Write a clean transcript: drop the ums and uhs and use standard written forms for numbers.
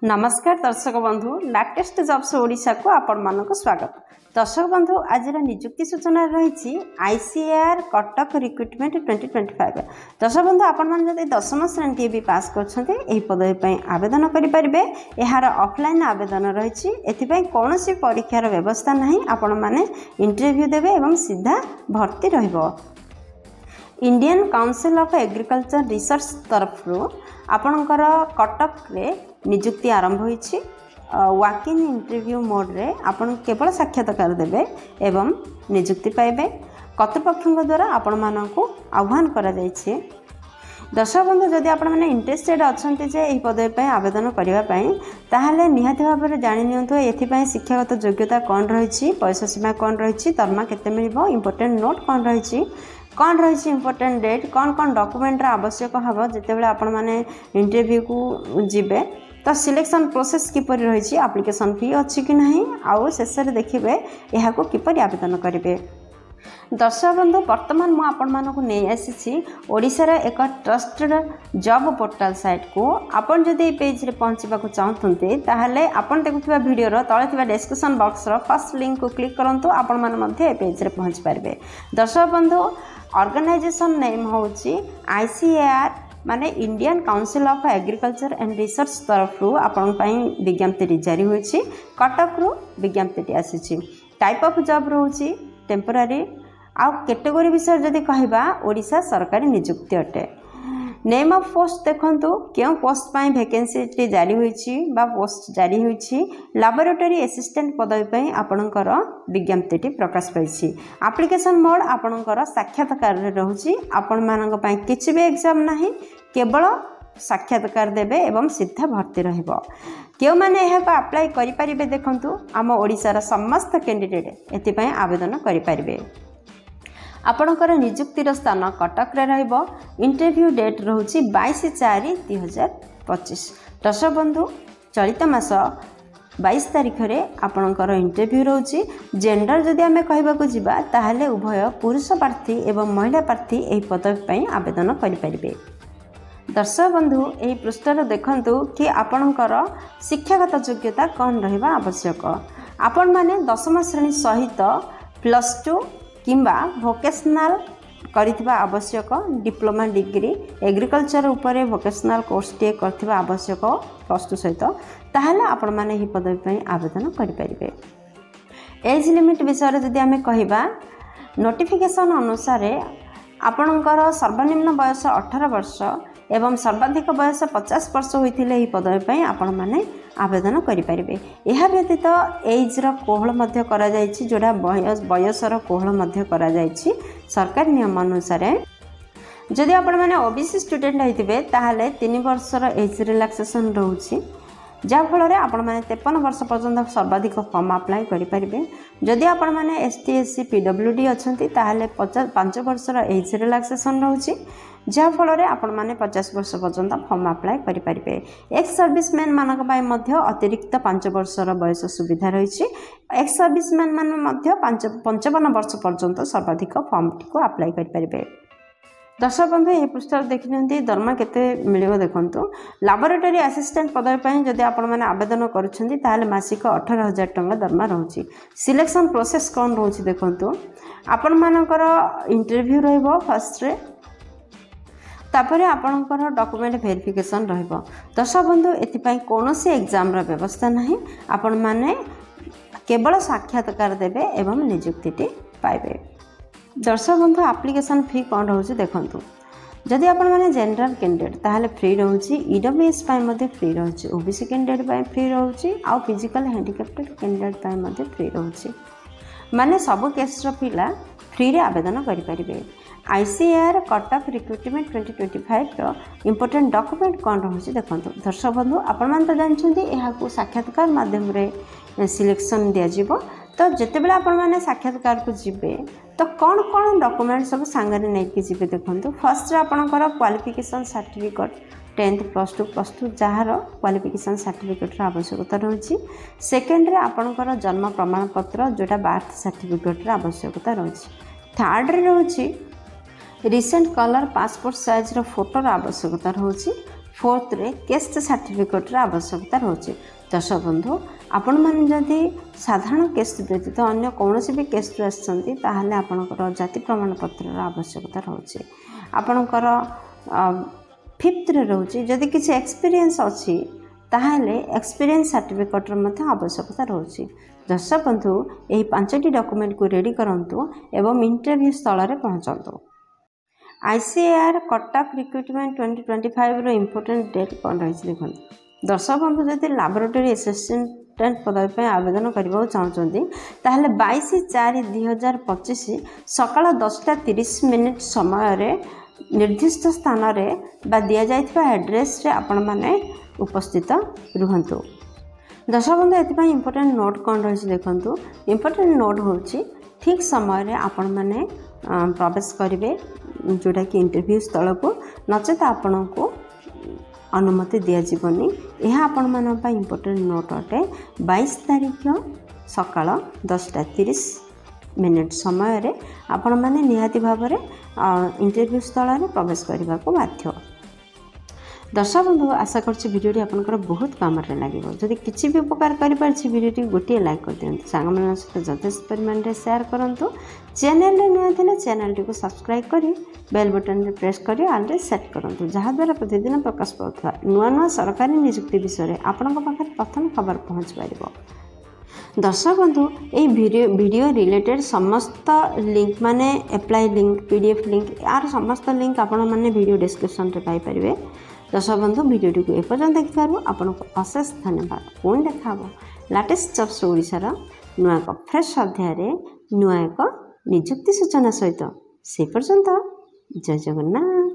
नमस्कार दर्शक बंधु लाटेस्ट जॉब्स ओडिशा को आपण मानक स्वागत। दर्शक बंधु आज निजुक्ति सूचना रही आईसीएआर कटक रिक्रुटमेंट 2025। दर्शक बंधु आपण मान जदि 10वीं श्रेणी भी पास कर पदवी पर आवेदन करेंगे। यार ऑफलाइन आवेदन रही एथि कौन सी परीक्षार व्यवस्था नहीं, आपण माने इंटरव्यू देवे एवं सीधा भर्ती रहिबो। Indian council of agriculture research तरफ आपणकर कटक रे निजुक्ति आरंभ होईछि। वॉक इन इंटरव्यू मोड रे आपण केवल साक्षात्कार देबे एवं निजुक्ति पाइबे। कर्तृपक्षों द्वारा आपण मानकु आह्वान करा जायछि। दर्शक बंधु जदि आपण माने इंटरेस्टेड अछंती जे एही पदवी पे आवेदन करिवा पई ताहाले निहाती भाबरे जानि नियंतु एथि पई शिक्षागत योग्यता कोन रहिछि, पैसा सीमा कोन रहिछि, दरमा केते मिलिबो, इंपोर्टेंट नोट कोन रहिछि, कौन रही इंपोर्टेंट डेट, कौन कौन डॉक्यूमेंट आवश्यक हम जितेबाला आपण माने इंटरव्यू को जीवे तो सिलेक्शन प्रोसेस किपर रही, एप्लिकेशन फी अच्छी कि नहीं, आउ शेष में देखिए यह किपर आवेदन करेंगे। दर्शक बंधु वर्तमान मुझे आपण मानक नहीं आसी ओडिशार एक ट्रस्टेड जॉब पोर्टल साइट को। आपण जदि पेज रे पहुँचा चाहते ताहले आपण देखुवा वीडियो तले डिस्क्रिप्शन बॉक्स फर्स्ट लिंक को क्लिक करंतु, आपण माने पेज रे पहुँच पारे। दर्शक बंधु ऑर्गेनाइजेशन नेम होची आईसीएआर माने Indian council of agriculture and research तरफ आपण विज्ञप्ति जारी होची। कटक रु विज्ञप्ति आसी। टाइप ऑफ जॉब रोची टेम्पोरारी। आउ कैटेगरी विषय जदि कहबा ओडिशा सरकारी नियुक्ति अटे। नेम ऑफ पोस्ट देखंतु क्यों पोस्ट पाई वैकेंसी जारी होईची बा पोस्ट जारी होईची। लैबोरेटरी असिस्टेंट पदवी पई आपणकर विज्ञप्ति प्रकाश पाइछि। एप्लिकेशन मोड आपणकर साक्षात्कार रे रहउची। आपण मानक पई किछि भी एग्जाम नाही, केवल साक्षात्कार देबे एवं सीधा भर्ती रहिबो। क्यों माने यह को अप्लाई करि परिबे देखंतु आम ओडिशार समस्त कैंडिडेट एथि पई आवेदन करि परिबे। आपणकर निजुक्तिर स्थान कटक रे रहिबो। इंटरव्यू डेट रहउची 22/4/2025। दर्शक बंधु चलित मास 22 तारिख रे आपणकर इंटरव्यू रहउची। जेंडर जदि आमे कहबाकू जिबा ताहाले उभय पुरुष प्रार्थी एवं महिला प्रार्थी एही पदवी पई आवेदन करि परिबे। दर्शक बंधु एही पृष्ठर देखंतु कि आपणकर शिक्षागत योग्यता कौन रहिबा आवश्यक। आपण माने 10वीं श्रेणी सहित +2 किंबा वोकेशनल करिथिबा आवश्यक। डिप्लोमा डिग्री एग्रीकल्चर उपरे वोकेशनल कोर्स टे करथिबा आवश्यक +2 सहित, ताहले आपण माने ही पदवी पई आवेदन करि परिबे। एज लिमिट विषय जदि आमे कहिबा नोटिफिकेशन अनुसार आपणकर सर्वनिम्न बयस 18 वर्ष एवं सर्वाधिक बयस 50 वर्ष होइथिले ही पदवी पई आपण माने आवेदन करि परिबे। एहा व्यतीत एज रो कोहल मध्य करा जायछि, जोडा बयसर कोहल मध्य करा जायछि सरकार नियम अनुसार। जदि आपण माने ओबीसी स्टूडेंट होइथिबे ताहाले 3 वर्षर एज रिलैक्सेशन रहउछि, जा फल आपण माने 53 वर्ष पर्यंत सर्वाधिक फॉर्म अप्लाई करि परिबे। जदि आपण माने एसटी एससी पीडब्ल्यूडी अछंती ताहाले 5 वर्षर एज रिलैक्सेशन रहउछि, जा फल आपण माने 50 वर्ष पर्यंत फॉर्म अप्लाई करि परिबे। एक्स सर्विसमैन मानक पाई मध्य अतिरिक्त 5 वर्षर बयस सुविधा रही। एक्स सर्विसमैन मान मध्य 55 वर्ष पर्यंत सर्वाधिक फॉर्म को अप्लाई करि परिबे। दर्शक बंधु यह पृष्ठ देखिए दरमा केते मिलिबो देखंतु। लैबोरेटरी असिस्टेंट पदवी पई जदि आपण माने आवेदन करूछंती ताहाले मासिक 18,000 टंका दरमा रहउची। सिलेक्शन प्रोसेस कोन रहउची देखंतु। आपण मानकर इंटरव्यू रहइबो फर्स्ट रे, तापर आपणकर डॉक्यूमेंट वेरिफिकेशन रहिबो। दर्शक बंधु एथिपाई कौनसी एग्जाम रा व्यवस्था नहीं, आपण माने केवल साक्षात्कार देबे एवं नियुक्ति पाइबे। दर्शक बंधु एप्लिकेशन फी कौन रहउची देखंतु। जदि आपण माने जनरल कैंडिडेट ताहाले फ्री रहउची, ईडब्ल्यूएस पाई मध्ये फ्री रहउची, ओबीसी कैंडिडेट पाई फ्री रहउची, आ फिजिकल हैंडिकैप्ड कैंडिडेट पाई मध्ये फ्री रहउची। माने सब केस रो पिला फ्री रे आवेदन करि परिबे। आईसीएआर कटक रिक्रुटमेंट 2025 रो इंपोर्टेंट डॉक्यूमेंट कौन रहउची देखंतु। दर्शक बंधु आपण मान तो जानछंती एहा को साक्षात्कार माध्यम रे सिलेक्शन दिया जिवो। तो जिते बेला आपण माने साक्षात्कार को जिबे तो कौन कौन डॉक्यूमेंट सब सांगरे नै कि जिबे देखंतु। फर्स्ट रे आपणकर क्वालिफिकेशन सर्टिफिकेट 10th +2 जहार क्वालिफिकेशन सर्टिफिकेट आवश्यकता रही। सेकेंड रे आपणकर जन्म प्रमाण पत्र जोटा बर्थ सर्टिफिकेट आवश्यकता रही। थर्ड रे रही रिसेंट कलर पासपोर्ट साइज रो फोटो आवश्यकता रही। फोर्थ रे केस्ट सर्टिफिकेट आवश्यकता रोचे। दर्शक बंधु आपण मैंने जदि साधारण केस्ट व्यतीत अन्य कौन भी केस्ट आसकर जाति प्रमाणपत्र आवश्यकता रोचे। आपणकर फिफ्थ रे रोचे जदि किसी एक्सपीरियंस अच्छी ताहले एक्सपीरियंस सर्टिफिकेट आवश्यकता रोचे। दर्शक बंधु यही 5टी डॉक्यूमेंट को रेडी करंतु एवं इंटरव्यू स्थल में पहुँचतु। ICAR कटक रिक्रुटमेंट 2025 रो इम्पोर्टेंट डेट कौन रही देखो। दर्शक बंधु जदि लैबोरेटरी असिस्टेंट पदवी पर आवेदन करने चाहते ताहले 22/4/2025 सकाल 10:30 समय निर्दिष्ट स्थान में दि जाइथिबा एड्रेस रे आपण माने उपस्थित रुहंतु। दर्शक बंधु एथि इम्पोर्टेंट नोट कौन रही देखो। इम्पोर्टेंट नोट हूँ ठीक समय आपण माने प्रवेश करेंगे जोटा कि इंटरव्यू स्थल को नचेत आपण को अनुमति दिज्वनी। यह आपण मान इम्पोर्टेंट नोट अटे। 22 तारीख सकाल 10:30 समय आपण मैंने निहाती भाव इंटरव्यू स्थल में प्रवेश करने को बाध्य। दर्शक बंधु आशा करछि वीडियोटी आपनकर बहुत काम लगे। जदि किसी भी उपकार करें वीडियोटी गोटे लाइक कर दिखाँ सांग मान सहित यथेष्ट परिमाण में शेयर करूँ। चैनल नुआ चैनल टी सब्सक्राइब कर बेल बटन में प्रेस कर ऑल रे सेट करूँ जहाद्वारा प्रतिदिन प्रकाश पाउथुवा नुआ नुआ सरकारी नियुक्ति विषय आपन पाखे प्रथम खबर पहुँच पार। दर्शक बंधु ये वीडियो रिलेटेड समस्त लिंक माने एप्लाई लिंक PDF लिंक यार समस्त लिंक आपण माने वीडियो डिस्क्रिप्शन रे पाई परिबे। दर्शक बंधु वीडियोटी को एपर्यंत देखिबारु आपनको अशेष धन्यवाद। पुणी देखा लेटेस्ट जॉब्स ओडिशार नुआ एक फ्रेश अध्याय नुआ एक नियुक्ति सूचना सहित से पर्यंत जय जगन्नाथ।